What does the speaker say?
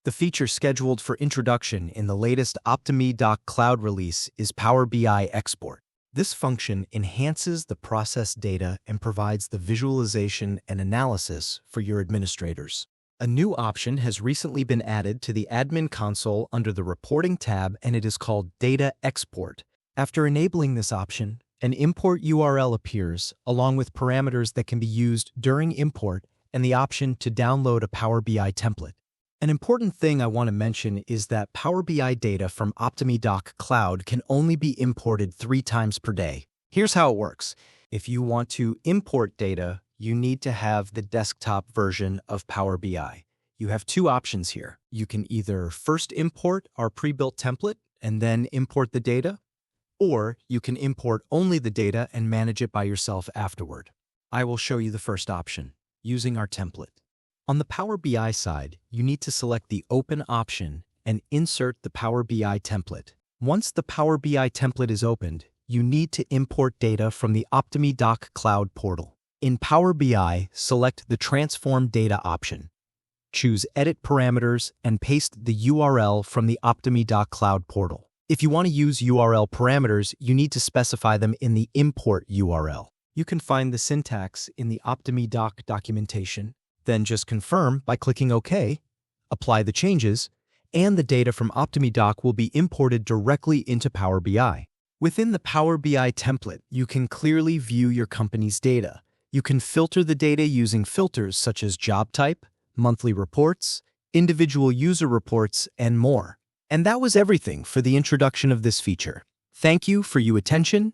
The feature scheduled for introduction in the latest OptimiDoc Cloud release is Power BI Export. This function enhances the process data and provides the visualization and analysis for your administrators. A new option has recently been added to the Admin Console under the Reporting tab, and it is called Data Export. After enabling this option, an import URL appears, along with parameters that can be used during import and the option to download a Power BI template. An important thing I want to mention is that Power BI data from OptimiDoc Cloud can only be imported 3 times per day. Here's how it works. If you want to import data, you need to have the desktop version of Power BI. You have 2 options here. You can either first import our pre-built template and then import the data, or you can import only the data and manage it by yourself afterward. I will show you the first option, using our template. On the Power BI side, you need to select the Open option and insert the Power BI template. Once the Power BI template is opened, you need to import data from the OptimiDoc Cloud portal. In Power BI, select the Transform Data option. Choose Edit Parameters and paste the URL from the OptimiDoc Cloud portal. If you want to use URL parameters, you need to specify them in the Import URL. You can find the syntax in the OptimiDoc documentation. Then just confirm by clicking OK, apply the changes, and the data from OptimiDoc will be imported directly into Power BI. Within the Power BI template, you can clearly view your company's data. You can filter the data using filters such as job type, monthly reports, individual user reports, and more. And that was everything for the introduction of this feature. Thank you for your attention,